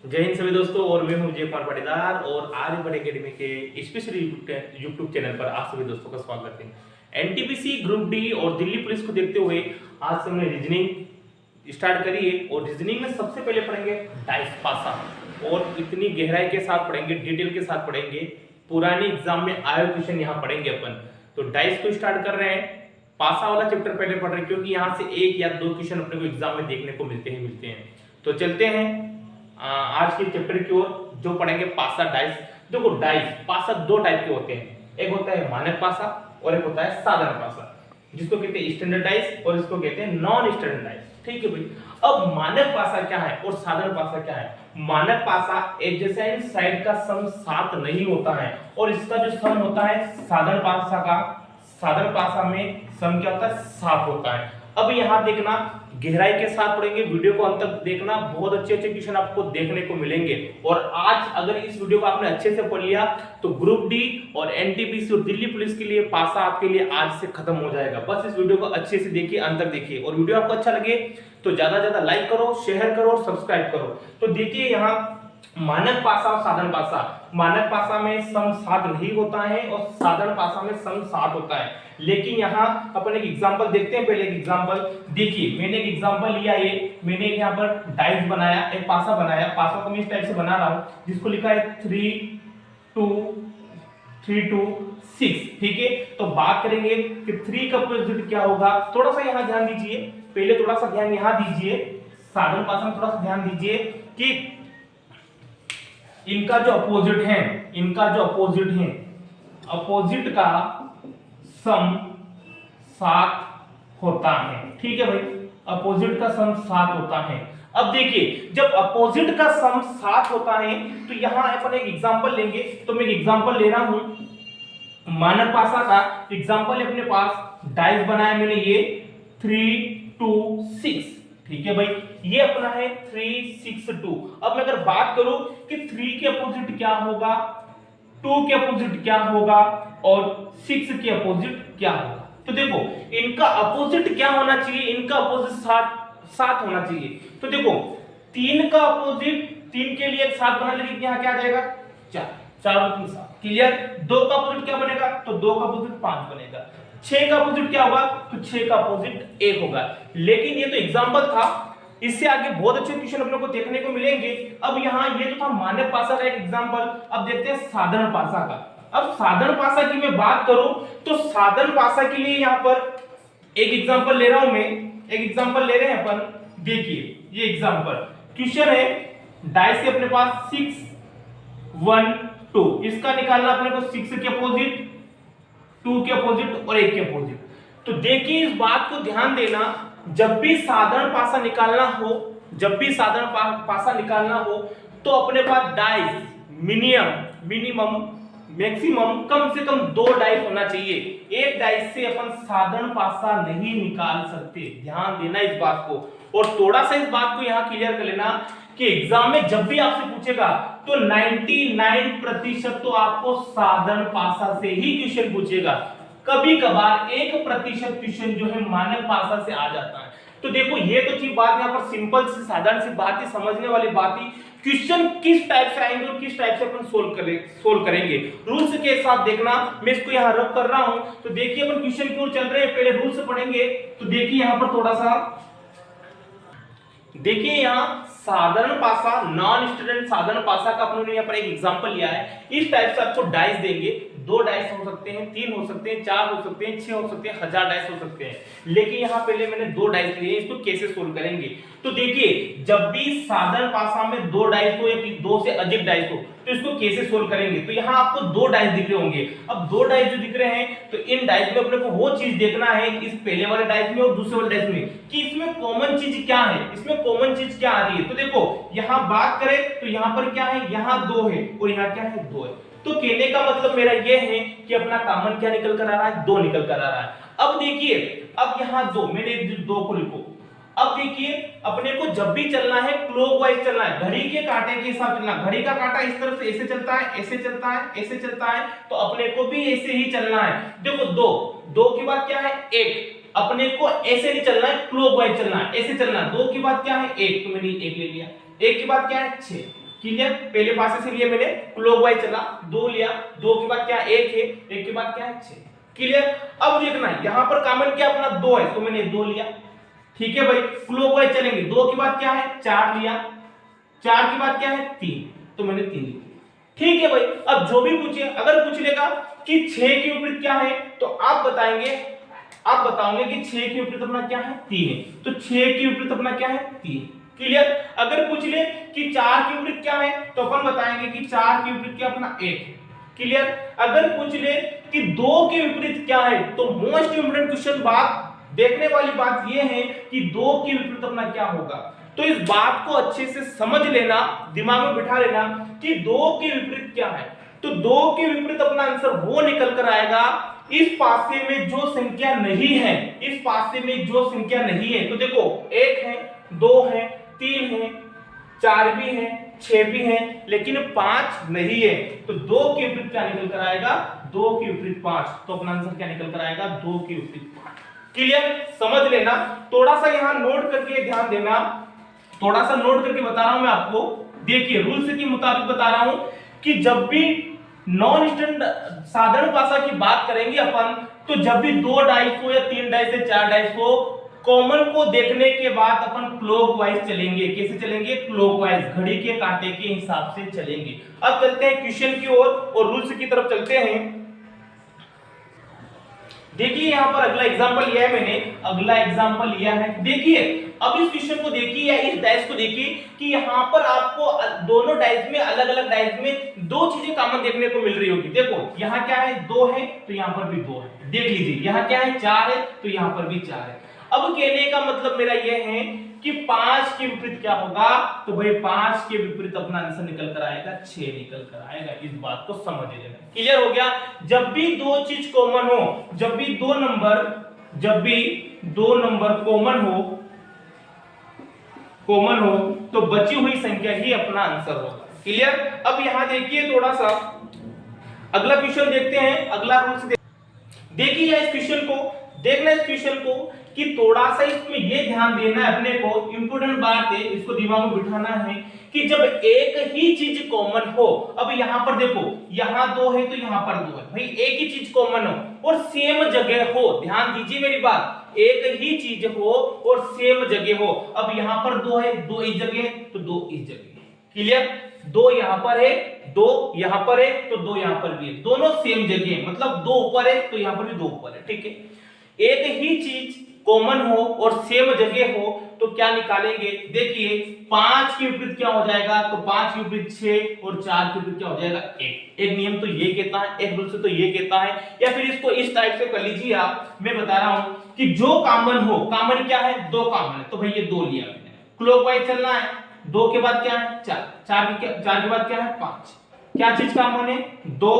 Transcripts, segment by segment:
जय हिंद सभी दोस्तों। और मैं हूं विजय कुमार पाटीदार और आर्यभट्ट एकेडमी के स्पेशल यूट्यूब चैनल पर आप सभी दोस्तों का स्वागत है। एनटीपीसी ग्रुप डी और दिल्ली पुलिस को देखते हुए आज से हमने रीजनिंग स्टार्ट करी है और रीजनिंग में सबसे पहले पढ़ेंगे डाइस पासा और इतनी गहराई के साथ पढ़ेंगे, डिटेल के साथ पढ़ेंगे। पुराने एग्जाम में आए क्वेश्चन यहाँ पढ़ेंगे अपन। तो डाइस को स्टार्ट कर रहे हैं। पासा वाला चैप्टर पहले पढ़ रहे हैं क्योंकि यहाँ से एक या दो क्वेश्चन अपने को एग्जाम में देखने को मिलते हैं। तो चलते हैं आज के चैप्टर की ओर जो पढ़ेंगे पासा डाइस। देखो डाइस पासा दो टाइप के होते हैं, एक होता है मानक पासा और एक होता है साधारण पासा, जिसको कहते हैं स्टैंडर्ड डाइस और इसको कहते हैं नॉन स्टैंडर्ड डाइस। ठीक है भाई। अब मानक पासा क्या है और साधारण पासा क्या है? मानक पासा एडजेसेंट साइड का सम 7 नहीं होता है और इसका जो सम होता है साधारण पासा में सम क्या होता है? 7 होता है। अब यहाँ देखना, गहराई के साथ पढ़ेंगे, वीडियो को अंत तक देखना, बहुत अच्छे क्वेश्चन आपको देखने को मिलेंगे। और आज अगर इस वीडियो को आपने अच्छे से पढ़ लिया तो ग्रुप डी और एनटीपीसी और दिल्ली पुलिस के लिए पासा आपके लिए आज से खत्म हो जाएगा। बस इस वीडियो को अच्छे से देखिए, अंत तक देखिए और वीडियो आपको अच्छा लगे तो ज्यादा लाइक करो, शेयर करो और सब्सक्राइब करो। तो देखिए यहाँ मानक पासा और साधारण पासा। मानक पासा में सम 7 नहीं होता है और साधारण पासा में सम 7 होता है। लेकिन यहाँ अपन एक एग्जांपल देखते हैं। पहले एक एग्जांपल देखिए, मैंने एक एग्जांपल लिया है, मैंने यहाँ पर डाइस बनाया, एक पासा बनाया। पासा को मैं इस टाइप से बना रहा हूँ जिसको लिखा है 3 2 6। ठीक है। तो बात करेंगे कि 3 का अपोजिट क्या होगा। थोड़ा सा यहाँ ध्यान दीजिए, पहले थोड़ा सा ध्यान यहाँ दीजिए, साधारण पासा में थोड़ा सा ध्यान दीजिए कि इनका जो अपोजिट है, अपोजिट का सम 7 होता है। ठीक है भाई, अपोजिट का सम 7 होता है। अब देखिए, जब अपोजिट का सम 7 होता है तो यहां अपन एक एग्जांपल लेंगे। तो मैं एक एग्जांपल ले रहा हूं मानक पासा का एग्जांपल है अपने पास। डाइस बनाया मैंने ये 3 2 6। ठीक है भाई, ये अपना है 3 6 2। अब मैं अगर बात करूं कि 3 के अपोजिट क्या होगा, 2 के अपोजिट क्या होगा और 6 के अपोजिट क्या होगा। तो देखो इनका अपोजिट क्या होना चाहिए, इनका अपोजिट 7 होना चाहिए। तो देखो 3 का अपोजिट, 3 के लिए 7 बना लेंगे, यहाँ क्या आ जाएगा 4, 4 और 3 7। क्लियर। 2 का अपोजिट क्या बनेगा, तो 2 का अपोजिट 5 बनेगा। 6 का अपोजिट क्या होगा, तो 6 का अपोजिट 1 होगा। लेकिन ये तो एग्जांपल था, इससे आगे बहुत अच्छे क्वेश्चन अपने को देखने को मिलेंगे। अब यहाँ ये तो था मानक पासा का एक एग्जांपल। अब देखते हैं साधारण पासा का। अब साधारण पासा की मैं बात करूं तो साधारण पासा के लिए यहाँ पर एक एग्जांपल ले रहा हूं मैं, एक एग्जांपल ले रहे हैं अपन। देखिए ये एग्जांपल क्वेश्चन है, डाइस के अपने पास 6 1 2, इसका निकालना अपने को 6 के अपोजिट, 2 के अपोजिट और 1 के अपोजिट। तो देखिए इस बात को ध्यान देना, जब भी साधारण पासा निकालना हो, तो अपने पास डाइस मिनिमम मैक्सिमम कम से कम 2 डाइस होना चाहिए। एक डाइस से अपन साधारण पासा नहीं निकाल सकते, ध्यान देना इस बात को। और थोड़ा सा इस बात को यहाँ क्लियर कर लेना कि एग्जाम में जब भी आपसे पूछेगा तो 99% तो आपको साधारण पासा से ही क्वेश्चन पूछेगा। कभी कभार 1% क्वेश्चन जो है मानक पासा से आ जाता है। तो देखो ये तो थी बात, यहाँ पर सिंपल सी साधारण सी बात ही, समझने वाली बात ही। क्वेश्चन किस टाइप से आएंगे और किस टाइप से अपन सोल्व करेंगे, रूल्स के साथ देखना। मैं इसको यहाँ रब कर रहा हूं। तो देखिए अपन क्वेश्चन की ओर चल रहे हैं, पहले रूल्स पढ़ेंगे। तो देखिए यहाँ पर थोड़ा सा देखिए, यहाँ साधारण पासा नॉन स्टूडेंट साधारण पासा का अपने यहाँ पर एक एग्जांपल लिया है। इस टाइप से आपको डाइस देंगे, 2 डाइस हो सकते हैं, 3 हो सकते हैं, 4 हो सकते हैं, 6 हो सकते हैं, 1000 डाइस हो सकते हैं। लेकिन यहाँ पहले मैंने 2 डाइस लिए, इसको कैसे सोल्व करेंगे। तो देखिए जब भी साधारण पासा में 2 डाइस हो या 2 से अधिक डाइस हो तो इसको कैसे सोल्व करेंगे। तो यहाँ आपको 2 डाइस दिख रहे होंगे। अब 2 डाइस जो दिख रहे हैं तो इन डाइस में अपने को वो चीज देखना है, इस पहले वाले डाइस में और दूसरे वाले डाइस में, कि इसमें कॉमन चीज क्या है, इसमें कॉमन चीज क्या आ रही है। तो देखो यहाँ बात करें तो यहाँ पर क्या है, यहाँ 2 है और यहाँ क्या है 2 है। तो कहने का मतलब मेरा ये है कि अपना कॉमन क्या निकल कर आ रहा है, 2 निकल कर आ रहा है। अब देखिए, अब यहाँ 2, मैंने 2 को लिखो। अब देखिए अपने को जब भी चलना है क्लॉकवाइज चलना है, घड़ी के कांटे के हिसाब चलना। घड़ी का कांटा इस तरफ से ऐसे चलता है, ऐसे चलता है, ऐसे चलता है, तो अपने को भी ऐसे ही चलना है। देखो 2 के बाद क्या है 1, अपने को ऐसे नहीं चलना है, क्लॉकवाइज चलना है, ऐसे चलना है। 2 के बाद क्या है 1, तो मैंने 1 ले लिया। 1 के बाद क्या है 6, क्लियर, पहले पासे से लिए मैंने, क्लॉकवाइज चला, 2 लिया, 2 के बाद क्या 1 है, 1 के बाद क्या है 6। क्लियर, अब देखना यहां पर कॉमन क्या अपना 2 है, तो मैंने 2 लिया। ठीक है भाई, क्लॉकवाइज चलेंगे, 2 के बाद क्या है 4 लिया, 4 के बाद क्या है 3, तो मैंने 3 लिया। ठीक है भाई, अब जो भी पूछे, अगर पूछ लेगा कि 6 के विपरीत क्या है, तो आप बताएंगे, आप बताओगे कि 6 के विपरीत अपना क्या है 3 है, तो 6 के विपरीत अपना क्या है 3। क्लियर, अगर पूछ ले कि 4 के विपरीत क्या है, तो अपन बताएंगे कि 4 के विपरीत क्या अपना 1 है। क्लियर, अगर पूछ ले कि 2 के विपरीत क्या है, तो मोस्ट इंपोर्टेंट क्वेश्चन बात देखने वाली बात यह है कि 2 के विपरीत अपना क्या होगा। तो इस बात को अच्छे से समझ लेना, दिमाग में बिठा लेना कि 2 के विपरीत क्या है। तो 2 के विपरीत अपना आंसर वो निकल कर आएगा, इस पासे में जो संख्या नहीं है, इस पासे में जो संख्या नहीं है, तो देखो 1 है, 2 है, 3 है, 4 भी है, 6 भी है, लेकिन 5 नहीं है। तो 2 के विपरीत क्या निकल कर आएगा, 2 के विपरीत 5, तो अपना आंसर क्या निकल कर आएगा 2 के विपरीत 5। क्लियर, समझ लेना, थोड़ा सा यहां नोट करके ध्यान देना, थोड़ा सा नोट करके बता रहा हूं मैं आपको। देखिए रूल्स के मुताबिक बता रहा हूं कि जब भी नॉन स्टैंडर्ड साधारण भाषा की बात करेंगे अपन, तो जब भी 2 डाइस हो या 3 डाइस या 4 डाइस हो, कॉमन को देखने के बाद अपन क्लॉकवाइज चलेंगे। कैसे चलेंगे, क्लॉकवाइज, घड़ी के कांटे के हिसाब से चलेंगे। अब चलते हैं क्वेश्चन की ओर और रूल्स की तरफ चलते हैं। देखिए यहां पर अगला एग्जांपल लिया है मैंने, अगला एग्जांपल लिया है। देखिए अब इस क्वेश्चन को देखिए या इस डाइस को देखिए कि यहां पर आपको दोनों डाइस में, अलग अलग डाइस में 2 चीजें कॉमन देखने को मिल रही होगी। देखो यहां क्या है 2 है, तो यहां पर भी 2 है। देख लीजिए यहां क्या है 4 है, तो यहां पर भी 4 है। अब कहने का मतलब मेरा यह है कि 5 के विपरीत क्या होगा, तो भाई 5 के विपरीत अपना आंसर निकल कर आएगा 6 निकल कर आएगा। इस बात को समझ लेना, क्लियर हो गया। जब भी 2 चीज कॉमन हो, जब भी 2 नंबर कॉमन हो, तो बची हुई संख्या ही अपना आंसर होगा। क्लियर, अब यहां देखिए थोड़ा सा अगला क्वेश्चन देखते हैं, अगला रूल्स देखिए इस क्वेश्चन को, देखना इस क्वेश्चन को कि थोड़ा सा इसमें ये ध्यान देना है अपने को, इंपॉर्टेंट बात है, इसको दिमाग में बिठाना है कि जब एक ही चीज कॉमन हो, अब यहां पर देखो यहां 2 है तो यहां पर 2 है, भाई एक ही चीज कॉमन हो और सेम जगह हो, ध्यान दीजिए मेरी बात, एक ही चीज हो और सेम जगह हो। अब यहां पर 2 है, 2 इस जगह तो 2 इस जगह, क्लियर, 2 यहां पर है, 2 यहां पर है, तो 2 यहां पर भी है, दोनों सेम जगह, मतलब 2 ऊपर है तो यहां पर भी 2 ऊपर है। ठीक है, एक ही चीज कॉमन हो और सेम जगह हो तो क्या निकालेंगे, देखिए 5 के विपरीत क्या हो जाएगा, तो 5 के विपरीत 6 और 4 के विपरीत क्या हो जाएगा 1। एक नियम तो ये कहता है, एक रूल से तो ये कहता है, या फिर इसको इस टाइप से कर लीजिए आप, मैं बता रहा हूं कि जो कॉमन हो, कॉमन क्या है 2 कॉमन है, तो भाई ये 2 लिया मैंने, क्लॉकवाइज चलना है, 2 के बाद क्या है 4, 4 के बाद क्या है 5, क्या चीज कॉमन है 2,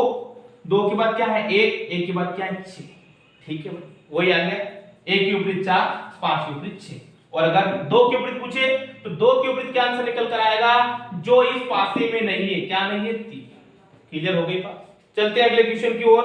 2 के बाद क्या है 1, 1 के बाद क्या है 6। ठीक है, वही आ गया, 1 के विपरीत 4, 5 के विपरीत 6। और अगर 2 के विपरीत पूछे तो 2 के विपरीत क्या आंसर निकल कर आएगा, जो इस पासे में नहीं है, क्या नहीं है 3। क्लियर हो गई बात, चलते हैं अगले क्वेश्चन की ओर।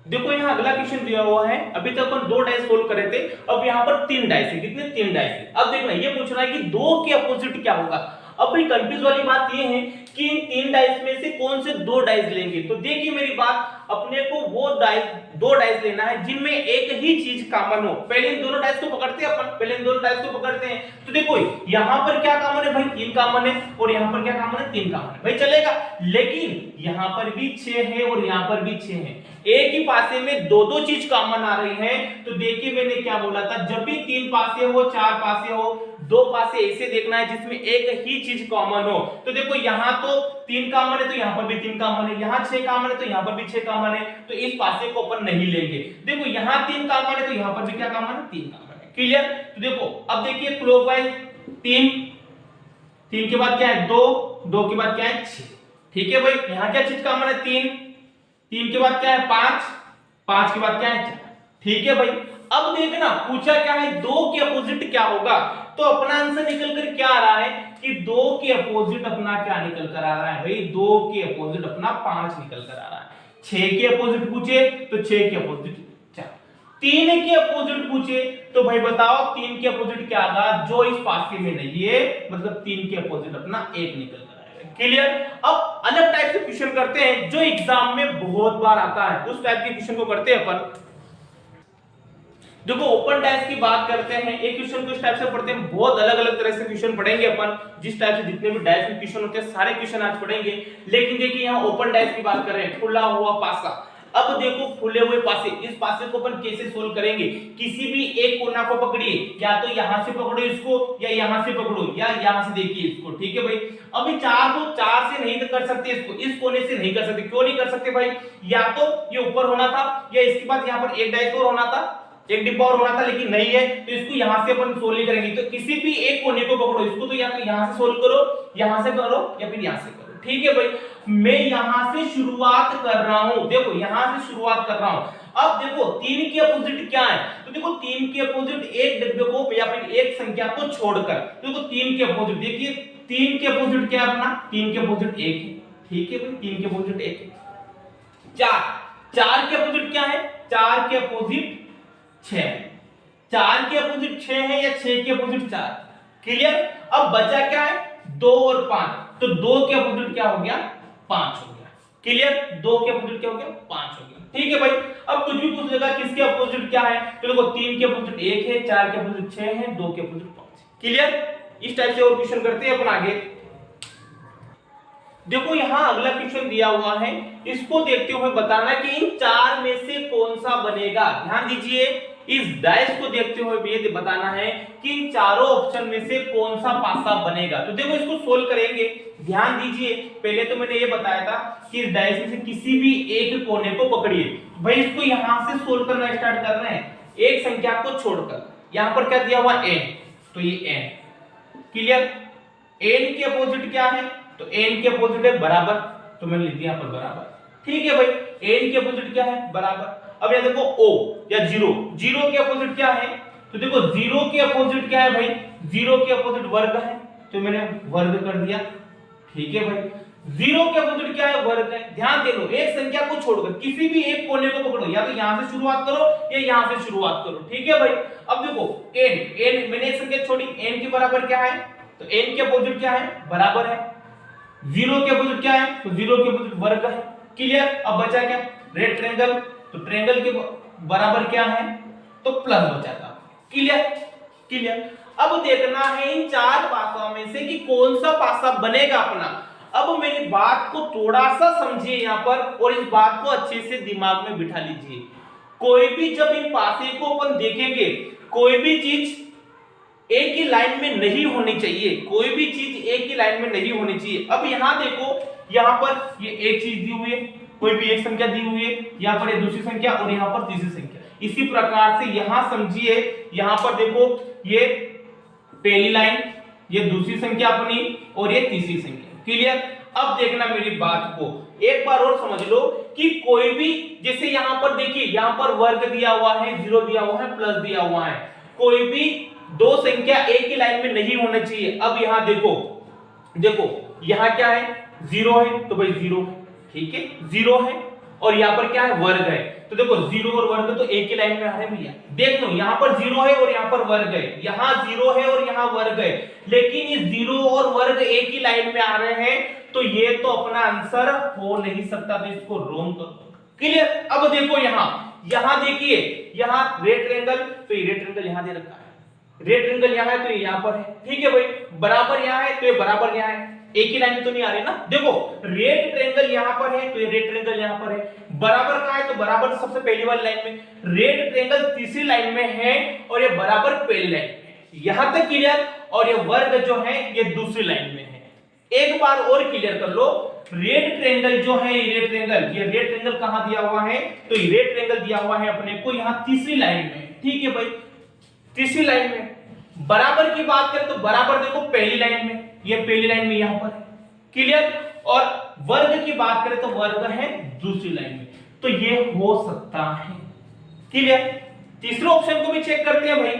देखो यहाँ अगला क्वेश्चन दिया हुआ है, अभी तक अपन 2 डाइस सोल्व करे थे, अब यहाँ पर 3 डाइस है, कितने 3 डाइस है। अब देखना ये पूछ रहा है कि 2 के अपोजिट क्या होगा। अब भाई कंफ्यूज वाली बात ये है कि इन 3 डाइस में से कौन से 2 डाइस लेंगे, तो देखिए मेरी बात, अपने को वो डाइस 2 डाइस लेना है जिनमें एक ही चीज कॉमन हो। पहले इन दोनों डाइस को पकड़ते हैं अपन, पहले इन दोनों डाइस को पकड़ते हैं, तो देखो यहां पर क्या कॉमन है भाई 3 कॉमन है, और यहां पर क्या कॉमन है 3 कॉमन है, भाई चलेगा। लेकिन यहां पर भी 6 है और यहां पर भी 6 है, एक ही पासे में 2-2 चीज कॉमन आ रही है। तो देखिए मैंने क्या बोला था, जब भी 3 पासे हो, 4 पासे हो, 2 पासे ऐसे देखना है जिसमें एक ही चीज कॉमन हो। तो देखो यहां तो 3 कॉमन है तो यहां पर भी 3 कॉमन है, यहां 6 कॉमन है तो यहां पर भी 6 कॉमन है, तो इस पासे को अपन नहीं लेंगे। देखो यहां 3 कॉमन है तो यहां पर भी क्या कॉमन है 3 कॉमन है। क्लियर, तो देखो अब देखिए क्लॉकवाइज 3, 3 के बाद क्या है 2, 2 के बाद क्या है 6। ठीक है भाई, यहां क्या चीज कॉमन है 3, 3 के बाद क्या है 5, 5 के बाद क्या है 4। ठीक है भाई, अब देखना पूछा क्या है 2 के अपोजिट क्या होगा, तो अपना आंसर निकल कर क्या आ रहा है कि 2 के अपोजिट अपना क्या निकल कर आ रहा है भाई, 2 के अपोजिट अपना 5 निकल कर आ रहा है। 6 के अपोजिट पूछे तो 6 के अपोजिट 4, 3 के अपोजिट पूछे तो भाई बताओ 3 के अपोजिट क्या आएगा, जो इस पासे में नहीं है, मतलब 3 के अपोजिट अपना 1 निकल कर आएगा। क्लियर। अब अलग टाइप से क्वेश्चन करते हैं जो एग्जाम में बहुत बार आता है, उस टाइप के क्वेश्चन को करते हैं अपन। देखो ओपन डैश की बात करते हैं, एक क्वेश्चन को इस टाइप से पढ़ते हैं, बहुत अलग अलग तरह से क्वेश्चन पढ़ेंगे अपन, जिस टाइप से जितने भी डैश में क्वेश्चन होते हैं सारे क्वेश्चन आज पढ़ेंगे। लेकिन देखिए यहाँ ओपन डैश की बात कर रहे हैं, खुला हुआ पासा। अब देखो खुले हुए पासे, इस पासे को अपन कैसे सोल्व करेंगे, किसी भी एक कोना को पकड़िए, या तो यहां से पकड़ो इसको, या यहां से पकड़ो, या यहां से देखिए इसको। ठीक है भाई, अभी 4 को 4 से नहीं कर सकते, इसको इस कोने से नहीं कर सकते। क्यों नहीं कर सकते भाई, या तो ये ऊपर होना था, या इसके बाद यहाँ पर एक डाइस और होना था, एक डिब्बा और होना था, लेकिन नहीं है, तो इसको यहां से अपन सोल्व नहीं करेंगे। तो किसी भी एक कोने को पकड़ो, इसको तो या तो यहां से सोल्व करो, यहां से करो, या फिर यहां से करो। ठीक है भाई, मैं यहां से शुरुआत कर रहा हूं, देखो यहां से शुरुआत कर रहा हूं। अब देखो 3 के अपोजिट क्या है, तो देखो 3 के अपोजिट एक डिब्बे को या फिर एक संख्या को छोड़कर, देखो 3 के अपोजिट, देखिए 3 के अपोजिट क्या है अपना, 3 के अपोजिट 1 है। ठीक है भाई, 3 के अपोजिट 1 है। 4 के अपोजिट क्या है, 4 के अपोजिट 6, 4 के अपोजिट 6 है, या 6 के अपोजिट 4। क्लियर। अब बचा क्या है, 2 और 5, तो 2 के अपोजिट क्या हो गया, 5 हो गया। क्लियर, 2 के अपोजिट क्या हो गया, 5 हो गया। ठीक है भाई, अब कुछ भी पूछ लेगा किसके अपोजिट क्या है, तो देखो 3 के अपोजिट 1 है, 4 के अपोजिट 6 है, 2 के अपोजिट 5। क्लियर। इस टाइप से और क्वेश्चन करते हैं अपन आगे। देखो यहां अगला क्वेश्चन दिया हुआ है, इसको देखते हुए बताना कि इन 4 में से कौन सा बनेगा। ध्यान दीजिए, इस डाइस को देखते हुए भी ये बताना है कि इन चारों ऑप्शन में से कौन सा पासा बनेगा। तो देखो इसको सोल्व करेंगे, ध्यान दीजिए, पहले तो मैंने ये बताया था कि इस डाइस में से किसी भी एक कोने को पकड़िए। भाई इसको यहां से सोल्व करना स्टार्ट कर रहे हैं, एक संख्या को छोड़कर। यहां पर क्या दिया हुआ, n, तो ये n। क्लियर। n के अपोजिट क्या है, तो n के अपोजिट है बराबर, तो मैंने लिख दिया यहां पर बराबर। ठीक है भाई, n के अपोजिट क्या है, बराबर। अब यहां देखो o या 0, 0 के अपोजिट क्या है, तो देखो 0 के अपोजिट क्या है भाई, 0 के अपोजिट वर्ग है, तो मैंने वर्ग कर दिया। ठीक है भाई, 0 के अपोजिट क्या है, वर्ग है। ध्यान दे लो, एक संख्या को छोड़कर किसी भी एक कोने को पकड़ो, या तो यहां से शुरुआत करो या यहां से शुरुआत करो। ठीक है भाई, अब देखो n मैंने एक संख्या छोड़ी, n के बराबर क्या है, तो n के अपोजिट क्या है, बराबर है। 0 के अपोजिट क्या है, तो 0 के अपोजिट वर्ग है। क्लियर। अब बचा क्या, रेड ट्रायंगल, तो ट्रायंगल के बराबर क्या है, तो प्लस बचा था। क्लियर। क्लियर। अब देखना है इन 4 पासों में से कि कौन सा पासा बनेगा अपना। अब मेरी बात को थोड़ा सा समझिए यहां पर, और इस बात को अच्छे से दिमाग में बिठा लीजिए। कोई भी जब इन पासे को अपन देखेंगे, कोई भी चीज एक ही लाइन में नहीं होनी चाहिए, कोई भी चीज एक ही लाइन में नहीं होनी चाहिए। अब यहां देखो, यहां पर ये एक चीज दी हुई है, कोई भी एक संख्या दी हुई है, यहां पर ये दूसरी संख्या, और यहां पर तीसरी संख्या। इसी प्रकार से यहां समझिए, यहां पर देखो ये पहली लाइन, ये दूसरी संख्या अपनी, और ये तीसरी संख्या। क्लियर। अब देखना मेरी बात को एक बार और समझ लो कि कोई भी, जैसे यहां पर देखिए, यहां पर वर्ग दिया हुआ है, 0 दिया हुआ है, प्लस दिया हुआ है, कोई भी दो संख्या एक ही लाइन में नहीं होने चाहिए। अब यहां देखो, देखो यहां क्या है, 0 है, तो भाई 0 है। ठीक है, 0 है, और यहां पर क्या है, वर्ग है, तो देखो 0 और वर्ग तो एक ही लाइन में आ रहे हैं भैया। देख लो, यहां पर 0 है और यहां पर वर्ग है, यहां 0 है और यहां वर्ग है, लेकिन ये 0 और वर्ग एक ही लाइन में आ रहे हैं, तो ये तो अपना आंसर हो नहीं सकता, तो इसको रोंग कर दो। क्लियर। अब देखो यहां देखिए, यहां रेड ट्रायंगल, तो ये रेड ट्रायंगल यहां दे रखा है, रेड ट्रायंगल यहां है तो ये यहां पर है। ठीक है भाई, बराबर यहां है तो ये बराबर यहां है, एक ही लाइन में तो नहीं आ रही ना। देखो रेड ट्रायंगल यहां पर है तो ये रेड ट्रायंगल यहां पर है, बराबर कहां है, तो बराबर सबसे पहली वाली लाइन में, रेड ट्रायंगल तीसरी लाइन में है, और ये बराबर पहली लाइन में है। यहां तक क्लियर। और ये वर्ग जो है ये दूसरी लाइन में है। एक बार और क्लियर कर लो, रेड ट्रायंगल जो है, ये रेड ट्रायंगल कहां दिया हुआ है, तो ये रेड ट्रायंगल दिया हुआ है अपने को यहां तीसरी लाइन में। ठीक है भाई, तीसरी लाइन में। बराबर की बात करें तो बराबर देखो पहली लाइन में, ये पहली लाइन में यहां पर है। क्लियर। और वर्ग की बात करें तो वर्ग है दूसरी लाइन में, तो ये हो सकता है। क्लियर। तीसरे ऑप्शन को भी चेक करते हैं भाई,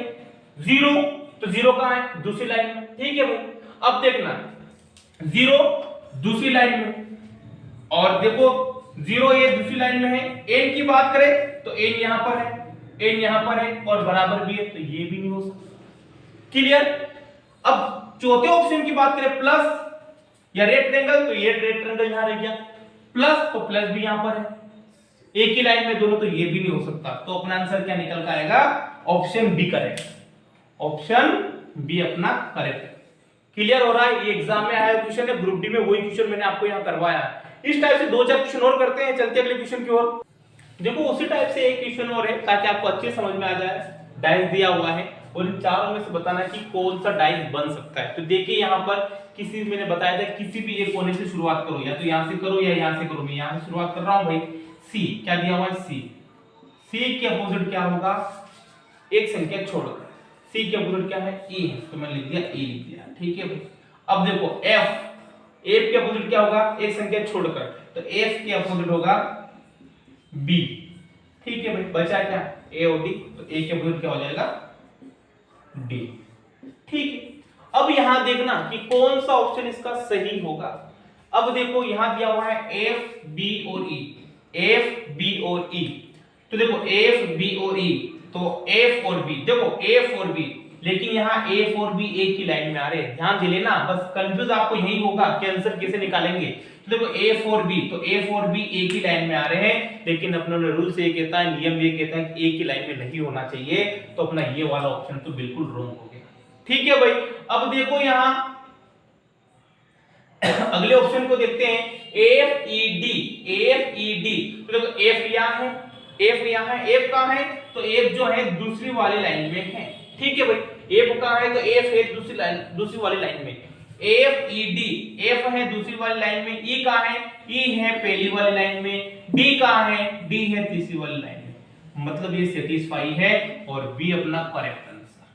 0, तो 0 कहां है, दूसरी लाइन में। ठीक है भाई, अब देखना 0 दूसरी लाइन में, और देखो 0 ये दूसरी लाइन में है। n की बात करें तो n यहां पर है, n यहां पर है और बराबर भी है, तो ये भी नहीं हो सकता। क्लियर। अब चौथे ऑप्शन की बात करें प्लस या रेड ट्रायंगल, तो ये रेड ट्रायंगल यहां रह गया, प्लस तो प्लस भी यहां पर है, एक ही लाइन में दोनों, तो ये भी नहीं हो सकता। तो अपना आंसर क्या निकल कर आएगा? Option B correct. Option B अपना करेक्ट। क्लियर हो रहा है? ये एग्जाम में आया क्वेश्चन है, ग्रुप डी में वही क्वेश्चन मैंने आपको यहाँ करवाया है। इस टाइप से 2-4 क्वेश्चन और करते हैं, चलते अगले क्वेश्चन की ओर। देखो उसी टाइप से एक क्वेश्चन और है ताकि आपको अच्छे समझ में आ जाए। डाइस दिया हुआ है और इन चारों में से बताना कि कौन सा डाइस बन सकता है। तो देखिए यहाँ पर किसी मैंने बताया था किसी भी एक कोने से शुरुआत करो, या तो यहाँ से करो या यहाँ से करो। मैं यहाँ से शुरुआत कर रहा हूँ भाई। सी क्या दिया हुआ है? सी। सी के अपोजिट क्या होगा? एक संख्या छोड़कर। सी के अपोजिट क्या है? ई है, तो मैंने लिख दिया ई लिख दिया। ठीक है भाई। अब देखो एफ। एफ के अपोजिट क्या होगा? एक संख्या छोड़कर, तो एफ के अपोजिट होगा बी। ठीक है भाई। बचा क्या? ए और डी, तो ए के अपोजिट क्या हो जाएगा? डी। ठीक है। अब यहां देखना कि कौन सा ऑप्शन इसका सही होगा। अब देखो यहां दिया हुआ है एफ बी और ई। एफ बी और ई, तो देखो एफ बी और ई, तो एफ और बी, देखो एफ और बी, लेकिन यहाँ एफ और बी एक ही लाइन में आ रहे हैं। ध्यान दे लेना, बस कंफ्यूज आपको यही होगा कि आंसर कैसे निकालेंगे। तो देखो एफ और बी, तो एफ और बी एक ही लाइन में आ रहे हैं, लेकिन अपना रूल से ये कहता है, नियम ये कहता है कि एक ही लाइन में नहीं होना चाहिए। तो अपना ये वाला ऑप्शन तो बिल्कुल रॉन्ग हो गया। ठीक है भाई। अब देखो यहाँ अगले ऑप्शन को देखते हैं, F E D. F E D, तो देखो एफ यहाँ है, एफ यहाँ है, एफ कहाँ है? तो एफ जो है दूसरी वाली लाइन में है। ठीक है भाई। एफ कहाँ है? तो एफ है दूसरी वाली लाइन में। एफ ई डी, एफ है दूसरी वाली लाइन में, ई कहाँ है? ई है पहली वाली लाइन में, डी कहाँ है? डी है तीसरी वाली लाइन में। मतलब ये सेटिस्फाई है और बी अपना करेक्ट आंसर।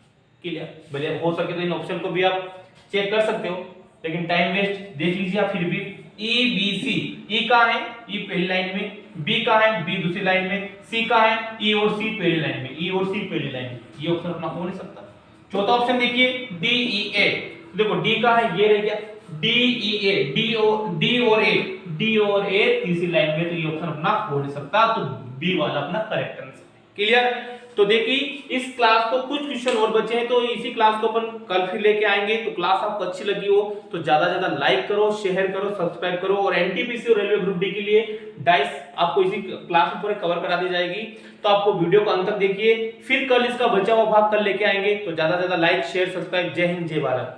क्लियर। भले हो सके तो इन ऑप्शन को भी आप चेक कर सकते हो, लेकिन टाइम वेस्ट देख लीजिए आप फिर भी। ई बी सी, ई कहाँ है? ई पहली लाइन में, बी कहाँ है? बी दूसरी लाइन में, सी कहाँ है? ई और सी पहली लाइन में, ई और सी पहली लाइन में। ये ऑप्शन अपना हो नहीं सकता। चौथा ऑप्शन देखिए डी ई ए, देखो डी कहाँ है? ये रह गया डी ई ए, डी और ए, डी और ए तीसरी लाइन में, तो ये ऑप्शन अपना हो नहीं सकता। तो बी वाला अपना करेक्ट आंसर। क्लियर। तो देखिए इस क्लास को कुछ क्वेश्चन और बचे हैं, तो इसी क्लास को अपन कल फिर लेके आएंगे। तो क्लास आपको अच्छी लगी हो तो ज्यादा ज्यादा लाइक करो, शेयर करो, सब्सक्राइब करो। और एनटीपीसी और रेलवे ग्रुप डी के लिए डाइस आपको इसी क्लास में पूरे कवर करा दी जाएगी। तो आपको वीडियो को अंत तक देखिए, फिर कल इसका बचा हुआ भाग कल लेके आएंगे। तो ज्यादा ज्यादा लाइक शेयर सब्सक्राइब। जय हिंद जय भारत।